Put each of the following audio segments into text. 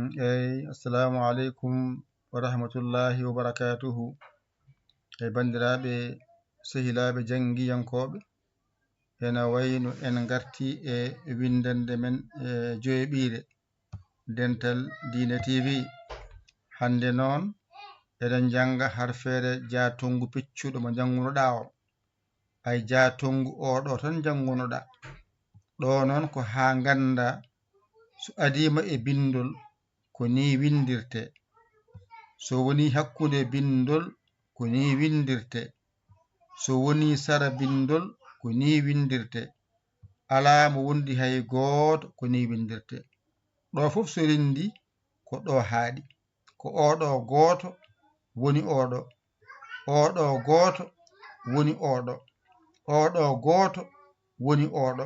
Assalamu alaikum wa rahmatullahi wa barakatuhu. Bandiraɓe sehilaɓe jangiyankoɓe, ena wayno en garti e windande men joyeɓire dental Dina TV. Hande noon eɗen janga harfere jatongu piccuɗo mo jangunoɗa o. Ay jatongu oɗo tan jangunoɗa. Ɗo noon ko ha ganda so adima e bindol ko ni windirte. So woni hakkude bindol ko ni windirte. So woni sara bindol ko ni windirte. Ala mo wondi hay goto ko ni windirte. Ɗo fof so rindi ko ɗo haaɗi. Ko oɗo goto woni oɗo. Oɗo goto woni oɗo. Oɗo goto woni oɗo.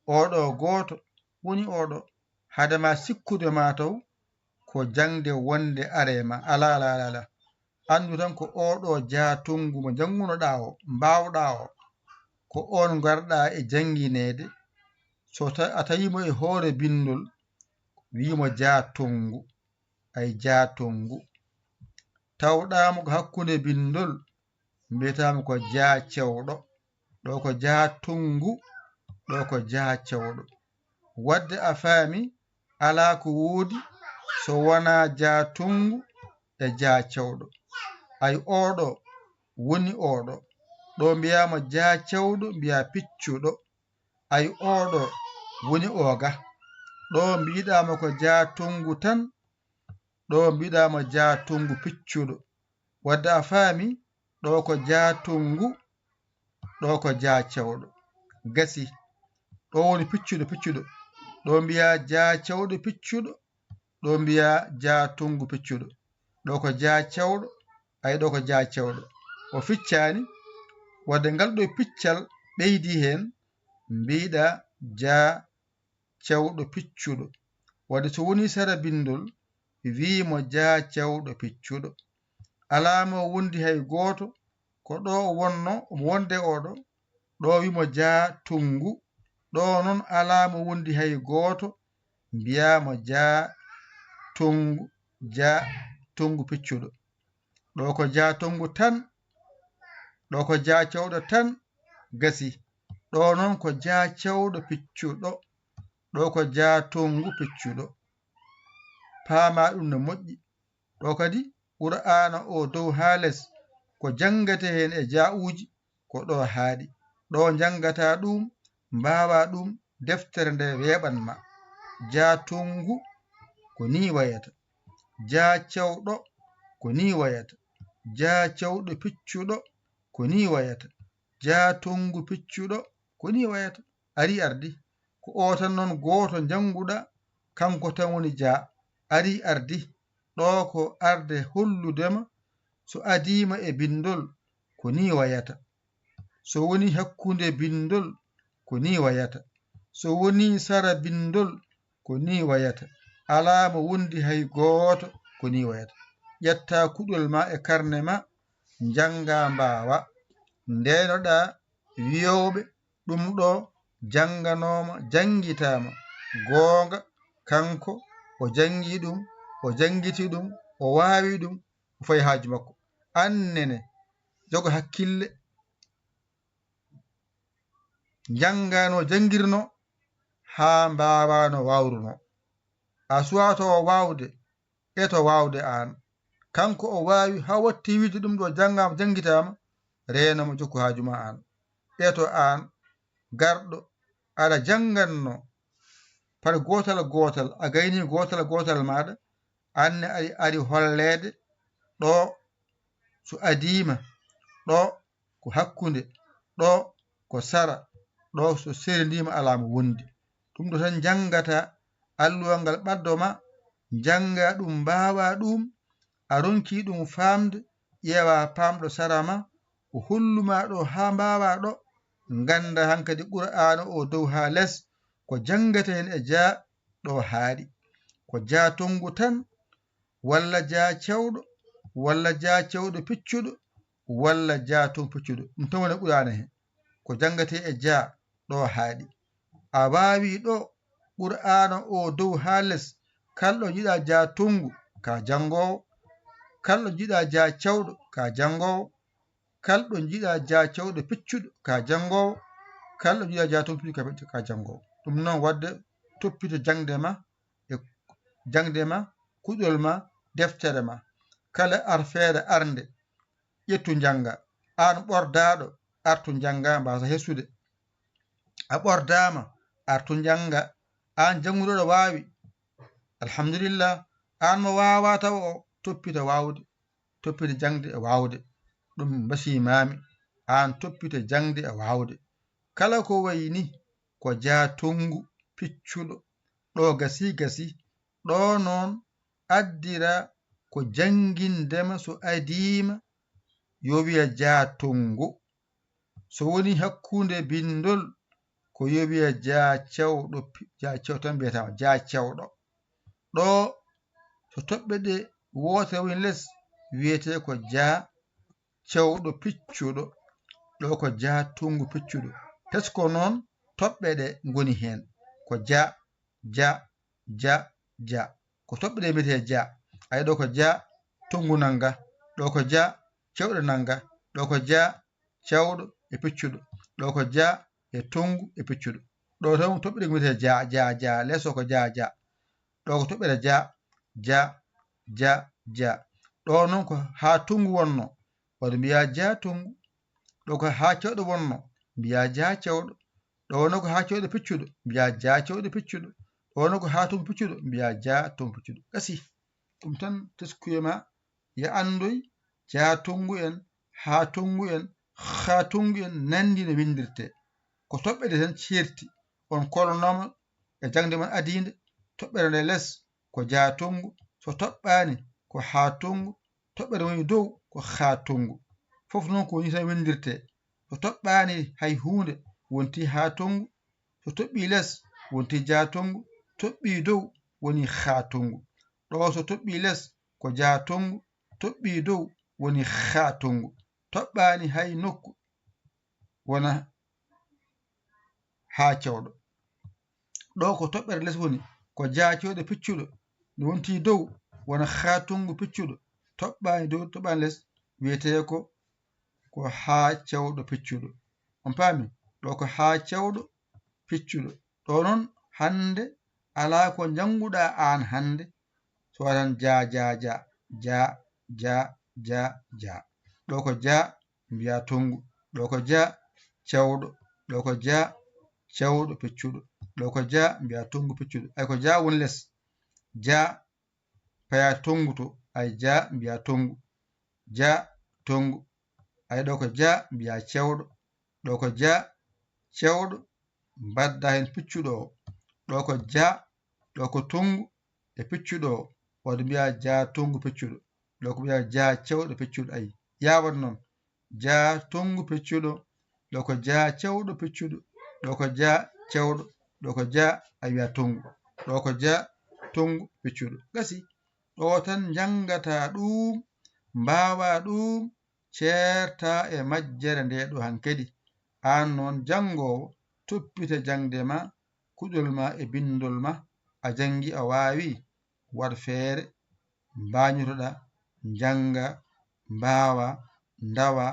Oɗo goto woni oɗo. Hadema sikkude ma taw ko jangde wonde arema. Ala. Andu tan ko oɗo jatungu mo jangunoɗa o, mbawɗa o, ko on garɗa e janginede. So a tawimo e hoore bindol, wimo jatungu. Ay jatungu. Tawɗamo ko hakkude bindol, mbiyatamo ko jacewɗo. Ɗo ko jatungu, ɗo ko jacewɗo. Wadde a faami ala ko woodi so wona jatungu e jacewɗo. Ay oɗo woni oɗo. Ɗo mbiyama jacewɗo, mbiya piccuɗo. Ay oɗo woni oga. Ɗo mbiɗama ko jatungu tan. Ɗo mbiɗama jatungu piccuɗo. Wadde a faami ɗo ko jatungu, ɗo ko jacewɗo. Gasi. Ɗo woni piccuɗo. Ɗo mbiya jacewɗo piccuɗo. Ɗo mbiya jatungu piccuɗo. Ɗo ko jacewɗo. Ay ɗo ko jacewɗo. O ficcani. Wadde ngal ɗo piccal ɓeydi hen, mbiɗa jacewɗo piccuɗo. Wadde so woni sara bindol, wimo jacewɗo piccuɗo. Alama wondi hay goto ko ɗo wonno omo wonde oɗo. Ɗo wimo jatungu. Ɗo noon alama wondi hay goto, mbiyamo jatungu piccuɗo. Ɗo ko jatungu tan. Ɗo ko jacewɗo tan. Gasi. Ɗo noon ko jacewɗo piccuɗo. Ɗo ko jatungu piccuɗo. Paama ɗum no moƴƴi. Ɗo kadi Qur'ana o dow ha less ko jangate hen e ja'uji ko ɗo haaɗi. Ɗo jangata ɗum, mbawa ɗum, deftere nde weɓanma. Jatungu ko ni wayata. Jacewɗo ko ni wayata. Jacewɗo piccuɗo ko ni wayata. Jatungu piccuɗo ko ni wayata. Ari ardi. Ko o tan noon goto janguɗa, kanko tan woni ja. Ari ardi. Ɗo ko arde holludema so adima e bindol ko ni wayata. So woni hakkude bindol ko ni wayata. So woni sara bindol ko ni wayata. Ala mo wondi hay goto ko ni wayata. Ƴetta kuɗol ma e karne ma, janga mbawa. Ndenoɗa wiyoɓe ɗum ɗo janganoma, jangitama. Gonga kanko o jangi ɗum, o jangiti ɗum, o wawi ɗum, o fayi haaju makko. Annene jogo hakkille. Jangano jangirno ha mbawano wawruno. A suwato o wawde eto wawde an. Kanko o wawi ha watti wiide ɗum ɗo jangama jangitama, renamo jokku haaju ma an. Eto an garɗo aɗa janganno par gotal a gayni gotal maɗa, anne ari hollede ɗo so adima, ɗo ko hakkude, ɗo ko sara, ɗo so serindima alamo wondi. Ɗum ɗo tan jangata. Alluwal ngal ɓaddoma, janga ɗum, mbawa ɗum, a ronki ɗum famde, ƴeewa pamɗo sarama, o holluma ɗo ha mbawa ɗo. Ganda hankadi Qur'ana o dow ha less ko jangata hen e ja ɗo haaɗi. Ko jatongu tan, walla jacewɗo, walla jacewɗo piccuɗo, walla jatungu piccuɗo. Ɗum tan woni Qur'ana hen ko jangate e ja ɗo haaɗi. A wawi ɗo Qur'ana o dow ha less kalɗo jiɗa jatungu ka jangowo, kalɗo jiɗa jacawɗo ka jangowo, kalɗo jiɗa jacawɗo piccuɗo ka jangowo, kalɗo jiɗa jatungu piccuɗo ka jangowo. ɗum noon wadde toppito jangde ma kuɗol ma deftere ma. kala arfere arnde ƴettu janga. an ɓordaɗo artu janga mbasa hessude. a ɓordama artu janga. an janguɗoɗo wawi alhamdulillah. an mo wawa taw o toppita wawde, toppita jangde e wawde. ɗum basimami an toppita jangde e wawde. kala ko wayni ko jatungu piccuɗo ɗo gasi ɗo noon addira ko jangindema so adima yo wiya jatungu. so woni hakkunde bindol ko yo wiya jacawɗo. jacawɗo tan mbiyatama jacawɗo. ɗo so toɓɓe ɗe wotere woni less wiyete ko jacawɗo piccuɗo. ɗo ko jatungu piccuɗo. tesko noon toɓɓe ɗe goni hen ko ja ko toɓɓe ɗe mbiyete ja. ayi ɗo ko ja tungu nanga, ɗo ko ja cewɗo nanga, ɗo ko ja cawɗo e piccuɗo, ɗo ko ja e tungu e piccuɗo. ɗo tan toɓɓe ɗe mbiyete ja lesso ko ja ɗo ko toɓɓere ja. ɗo noon ko ha tungu wonno waɗo mbiya ja tungu. ɗo ko ha cewɗo wonno mbiya ja cewɗo. ɗo noon ko ha cewɗo piccuɗo mbiya ja cewɗo piccuɗo. ɗo noon ko ha tungu piccuɗo mbiya ja tungu piccuɗo. gasi ɗum tan teskuyema ya andoy ja tungu en ha tungu en ha tungu en nandi no windirte. ko toɓɓe ɗe tan certi on kolnoma e jangde mon adide. toɓɓere nde less ko ja tungu. so toɓɓani ko ha tungu. toɓɓere woni dow ko ha tungu. fof noon ko woni tan windirte. so toɓɓani hay hunde wonti ha tungu. so toɓɓi less wonti ja tungu. toɓɓi dow woni ha tungu. ɗo so toɓɓi less ko ja tungu. toɓɓi dow woni ha tungu. toɓɓani hay nokku wona ha cewɗo. ɗo ko toɓɓere less woni ko ja cewɗo piccuɗo. no wonti dow wona ha tungu piccuɗo. toɓɓani dow toɓɓani less wiyete ko ha cewɗo piccuɗo. on paami. ɗo ko ha cewɗo piccuɗo. ɗo noon hande ala ko janguɗa an hande so watan ja. ɗo ko ja mbiya tungu. ɗo ko ja cewɗo. ɗo ko ja cewɗo piccuɗo. ɗo ko ja mbiya tungu piccuɗo. ay ko ja woni less. ja paya tungu to. ay ja mbiya tungu. ja tungu. ay ɗo ko ja mbiya cewɗo. ɗo ko ja cewɗo mbadda hen piccuɗo o. ɗo ko ja. ɗo ko tungu e piccuɗo o. waɗo mbiya ja tungu piccuɗo. ɗo ko mbiya ja cewɗo piccuɗo. ayi yawat noon ja tungu piccuɗo. ɗo ko ja cewɗo piccuɗo. ɗo ko ja cewɗo. ɗo ko ja a wiya tungu. ɗo ko ja tungu piccuɗo. gasi ɗo tan jangata ɗum mbawa ɗum certa e majjere nde ɗo hankadi. an noon jangowo toppita jangde ma kuɗol ma e bindol ma. a jangi a wawi waɗ feere mbañotoɗa janga mbawa dawa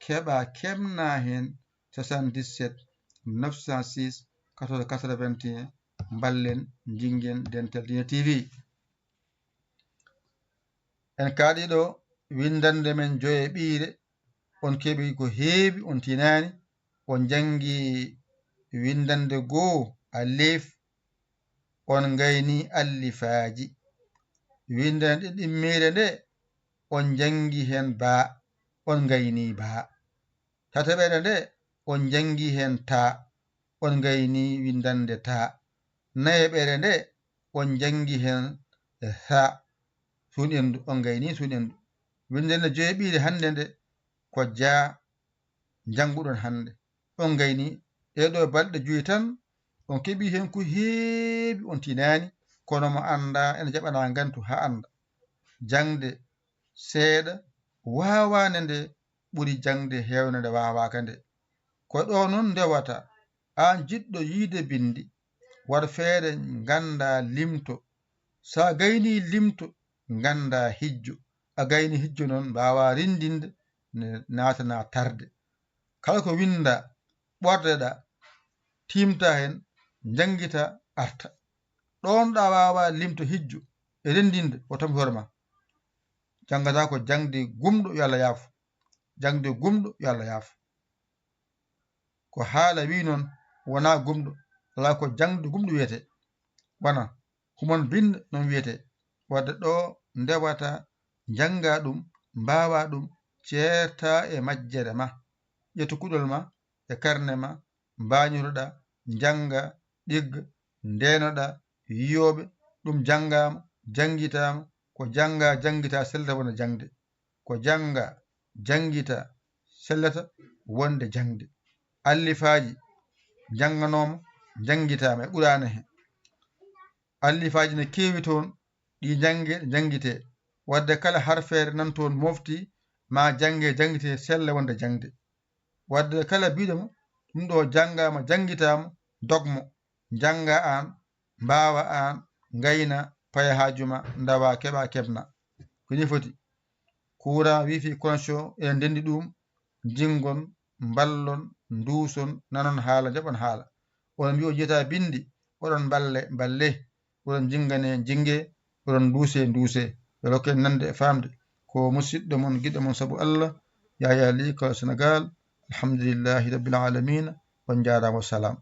keɓa kemna hen 77 906 14 81 ballen jingen Dental Dina TV. en kaaɗiɗo windande men joye ɓiire. on keɓi ko heewi on tinani. on jangi windande goo alif. on gayni allifaji. windande ɗimmire nde on jangi hen ba. on gayni ba. tataɓere nde on jangi hen ta. on gayni windande ta. nayeɓere nde on jangi hen ha. suunendu on gayni suunendu. windande joyeɓiire hande nde ko ja janguɗon hande. on gayni ɗeɗo balɗe joyi tan on keeɓi hen ko heewi on tinani. kono mo anda ene jaɓana gantu ha anda. jangde seeɗa wawande nde ɓuri jangde hewde nde wawaka nde. ko ɗo noon ndewata an jiɗɗo yiide bindi. waɗ feere ganda limto sa gayni limto ganda hijjo a gayni hijjo noon mbawa rindinde ne natana tarde kala ko winda ɓordeɗa timta hen jangguita arta ɗon ɗa wawa limto hijjo e rendinde o tampi hoore ma janggata ko jangde gumɗo yo Allah yaafo jangde gumɗo yo Allah yaafo ko haala wi noon wona gumɗo ala ko jangde gumɗo wiyete wona humon binde noon wiyete wadde ɗo ndewata janga ɗum mbawa ɗum ceerta e majjere ma ƴettu kuɗol ma e karne ma mbañoroɗa janga ɗigga ndenoɗa yiyoɓe ɗum janggama janguitama ko janga janguita sellata wonde jangde ko janga janguita sellata wonde jangde allifaji janganoma janguitama e ɓurani hen allifaji ne kewi toon ɗi jangue janguite wadde kala harfere nan toon mofti ma jangue janguite sella wonde jangde wadde kala biɗoma ɗum ɗo janggama janguitama dogmo janga an mbawa an gayna paya hajuma dawa keeɓa keɓna ko ni foti courant wifi connexion eɗen ndendi ɗum jingon ballon duuson nanon haala jaɓon haala oɗon mbi o jeyata bindi oɗon balle oɗon jingane jingue oɗon duuse yo rokken nande e famde ko musidɗo mon giɗo mon saabu Allah Yaya Ly ko Sénégal alhamdulillahi rabbil alamina on jarama wassalam